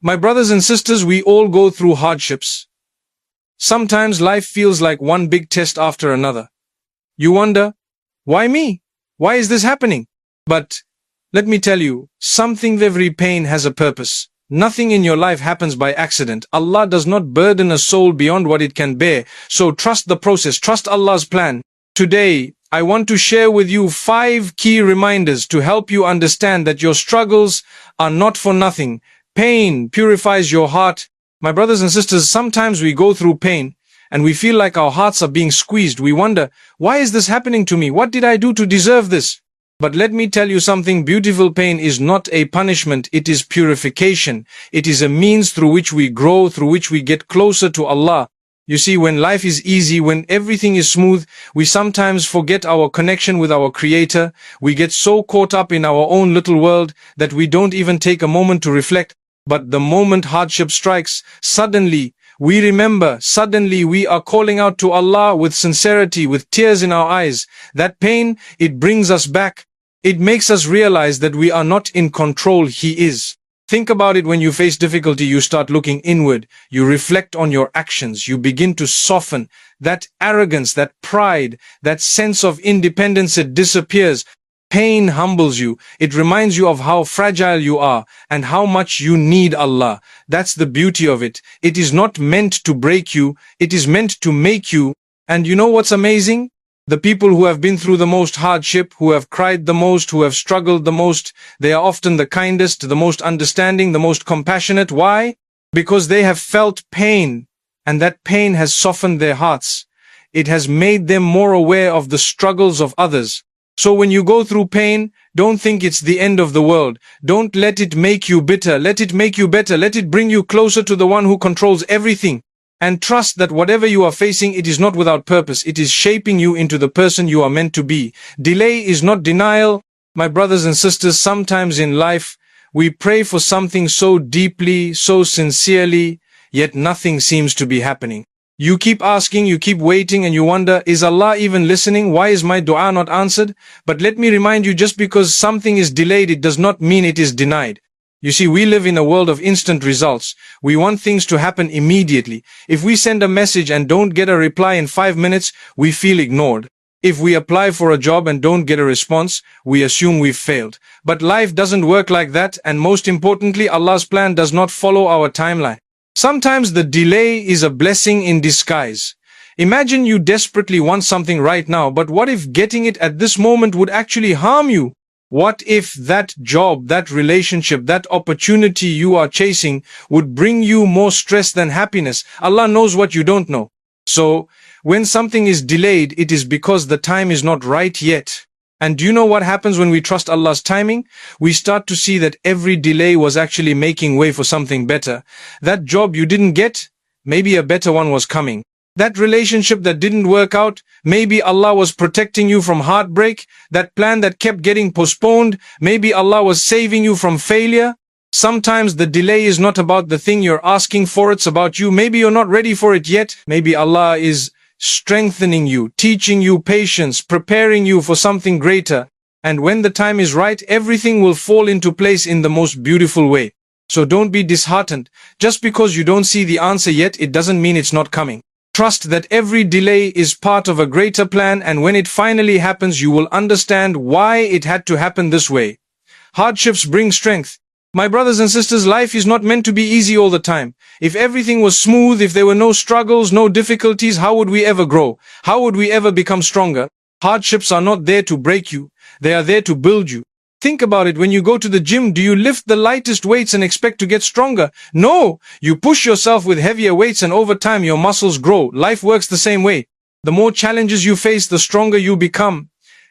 My brothers and sisters, we all go through hardships. Sometimes life feels like one big test after another. You wonder, why me? Why is this happening? But let me tell you, every pain has a purpose. Nothing in your life happens by accident. Allah does not burden a soul beyond what it can bear. So trust the process, trust Allah's plan. Today, I want to share with you 5 key reminders to help you understand that your struggles are not for nothing. Pain purifies your heart. My brothers and sisters, sometimes we go through pain and we feel like our hearts are being squeezed. We wonder, why is this happening to me? What did I do to deserve this? But let me tell you something, beautiful pain is not a punishment, it is purification. It is a means through which we grow, through which we get closer to Allah. You see, when life is easy, when everything is smooth, we sometimes forget our connection with our Creator. We get so caught up in our own little world that we don't even take a moment to reflect. But the moment hardship strikes, suddenly we remember, suddenly we are calling out to Allah with sincerity, with tears in our eyes. That pain, it brings us back. It makes us realize that we are not in control, He is. Think about it, when you face difficulty, you start looking inward. You reflect on your actions. You begin to soften. That arrogance, that pride, that sense of independence, it disappears. Pain humbles you. It reminds you of how fragile you are and how much you need Allah. That's the beauty of it. It is not meant to break you. It is meant to make you. And you know what's amazing? The people who have been through the most hardship, who have cried the most, who have struggled the most, they are often the kindest, the most understanding, the most compassionate. Why? Because they have felt pain, and that pain has softened their hearts. It has made them more aware of the struggles of others. So when you go through pain, don't think it's the end of the world. Don't let it make you bitter. Let it make you better. Let it bring you closer to the one who controls everything. And trust that whatever you are facing, it is not without purpose. It is shaping you into the person you are meant to be. Delay is not denial. My brothers and sisters, sometimes in life, we pray for something so deeply, so sincerely, yet nothing seems to be happening. You keep asking, you keep waiting, and you wonder, is Allah even listening? Why is my dua not answered? But let me remind you, just because something is delayed, it does not mean it is denied. You see, we live in a world of instant results. We want things to happen immediately. If we send a message and don't get a reply in 5 minutes, we feel ignored. If we apply for a job and don't get a response, we assume we've failed. But life doesn't work like that, and most importantly, Allah's plan does not follow our timeline. Sometimes the delay is a blessing in disguise. Imagine you desperately want something right now, but what if getting it at this moment would actually harm you? What if that job, that relationship, that opportunity you are chasing would bring you more stress than happiness? Allah knows what you don't know. So, when something is delayed, it is because the time is not right yet. And do you know what happens when we trust Allah's timing? We start to see that every delay was actually making way for something better. That job you didn't get, maybe a better one was coming. That relationship that didn't work out, maybe Allah was protecting you from heartbreak. That plan that kept getting postponed, maybe Allah was saving you from failure. Sometimes the delay is not about the thing you're asking for, it's about you. Maybe you're not ready for it yet. Maybe Allah is strengthening you, teaching you patience, preparing you for something greater. And when the time is right, everything will fall into place in the most beautiful way. So don't be disheartened. Just because you don't see the answer yet, it doesn't mean it's not coming. Trust that every delay is part of a greater plan, and when it finally happens, you will understand why it had to happen this way. Hardships bring strength. My brothers and sisters, life is not meant to be easy all the time. If everything was smooth, if there were no struggles, no difficulties, how would we ever grow? How would we ever become stronger? Hardships are not there to break you. They are there to build you. Think about it. When you go to the gym, do you lift the lightest weights and expect to get stronger? No! You push yourself with heavier weights, and over time your muscles grow. Life works the same way. The more challenges you face, the stronger you become.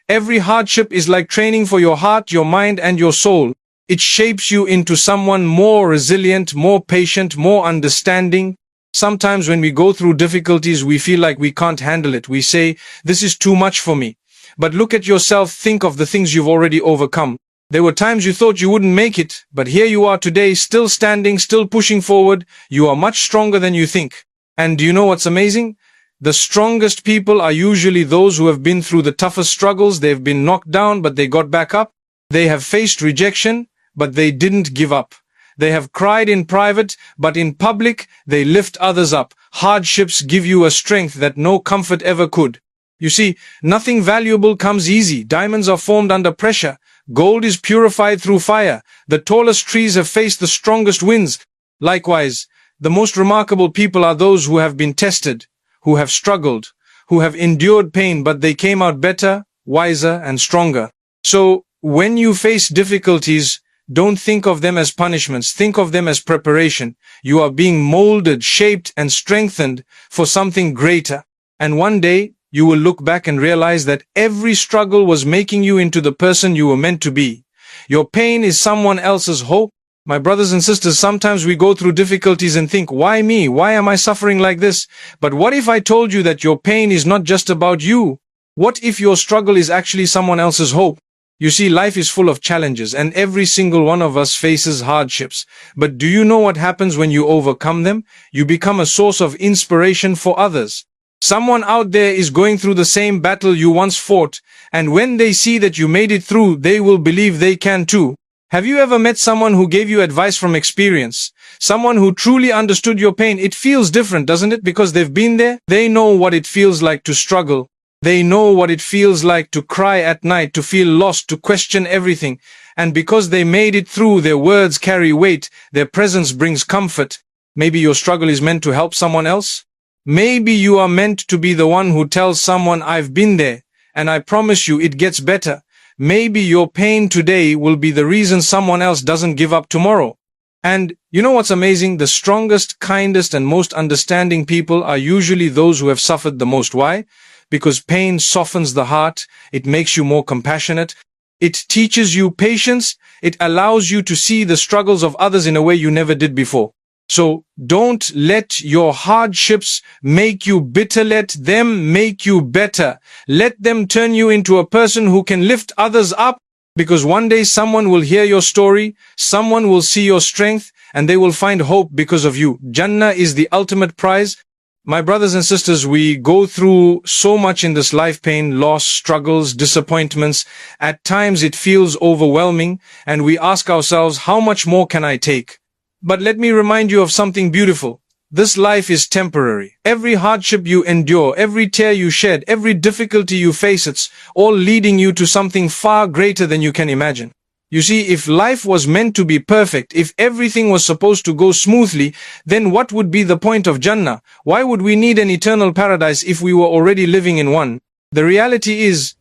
Every hardship is like training for your heart, your mind, and your soul. It shapes you into someone more resilient, more patient, more understanding. Sometimes when we go through difficulties, we feel like we can't handle it. We say, this is too much for me. But look at yourself, think of the things you've already overcome. There were times you thought you wouldn't make it, but here you are today, still standing, still pushing forward. You are much stronger than you think. And do you know what's amazing? The strongest people are usually those who have been through the toughest struggles. They've been knocked down, but they got back up. They have faced rejection, but they didn't give up. They have cried in private, but in public, they lift others up. Hardships give you a strength that no comfort ever could. You see, nothing valuable comes easy. Diamonds are formed under pressure. Gold is purified through fire. The tallest trees have faced the strongest winds. Likewise, the most remarkable people are those who have been tested, who have struggled, who have endured pain, but they came out better, wiser, and stronger. So, when you face difficulties, don't think of them as punishments. Think of them as preparation. You are being molded, shaped, and strengthened for something greater. And one day, you will look back and realize that every struggle was making you into the person you were meant to be. Your pain is someone else's hope. My brothers and sisters, sometimes we go through difficulties and think, why me? Why am I suffering like this? But what if I told you that your pain is not just about you? What if your struggle is actually someone else's hope? You see, life is full of challenges, and every single one of us faces hardships. But do you know what happens when you overcome them? You become a source of inspiration for others. Someone out there is going through the same battle you once fought, and when they see that you made it through, they will believe they can too. Have you ever met someone who gave you advice from experience? Someone who truly understood your pain? It feels different, doesn't it? Because they've been there. They know what it feels like to struggle. They know what it feels like to cry at night, to feel lost, to question everything. And because they made it through, their words carry weight. Their presence brings comfort. Maybe your struggle is meant to help someone else. Maybe you are meant to be the one who tells someone, I've been there, and I promise you it gets better. Maybe your pain today will be the reason someone else doesn't give up tomorrow. And you know what's amazing? The strongest, kindest, and most understanding people are usually those who have suffered the most. Why? Because pain softens the heart. It makes you more compassionate. It teaches you patience. It allows you to see the struggles of others in a way you never did before. So don't let your hardships make you bitter. Let them make you better. Let them turn you into a person who can lift others up, because one day someone will hear your story, someone will see your strength, and they will find hope because of you. Jannah is the ultimate prize. My brothers and sisters, we go through so much in this life: pain, loss, struggles, disappointments. At times it feels overwhelming, and we ask ourselves, how much more can I take? But let me remind you of something beautiful. This life is temporary. Every hardship you endure, every tear you shed, every difficulty you face, it's all leading you to something far greater than you can imagine. You see, if life was meant to be perfect, if everything was supposed to go smoothly, then what would be the point of Jannah? Why would we need an eternal paradise if we were already living in one? The reality is,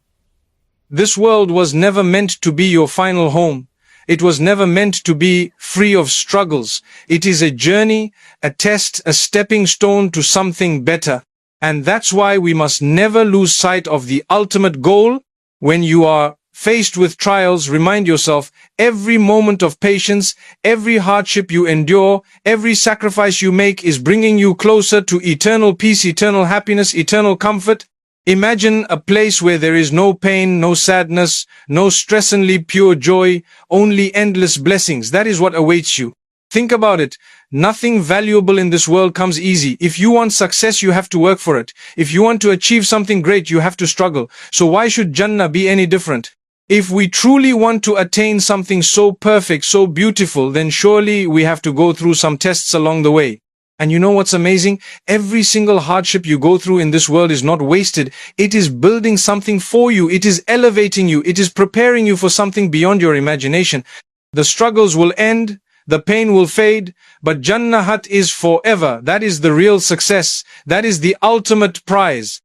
this world was never meant to be your final home. It was never meant to be free of struggles. It is a journey, a test, a stepping stone to something better. And that's why we must never lose sight of the ultimate goal. When you are faced with trials, remind yourself, every moment of patience, every hardship you endure, every sacrifice you make is bringing you closer to eternal peace, eternal happiness, eternal comfort. Imagine a place where there is no pain, no sadness, no stress, only pure joy, only endless blessings. That is what awaits you. Think about it. Nothing valuable in this world comes easy. If you want success, you have to work for it. If you want to achieve something great, you have to struggle. So why should Jannah be any different? If we truly want to attain something so perfect, so beautiful, then surely we have to go through some tests along the way. And you know what's amazing? Every single hardship you go through in this world is not wasted. It is building something for you. It is elevating you. It is preparing you for something beyond your imagination. The struggles will end. The pain will fade. But Jannah is forever. That is the real success. That is the ultimate prize.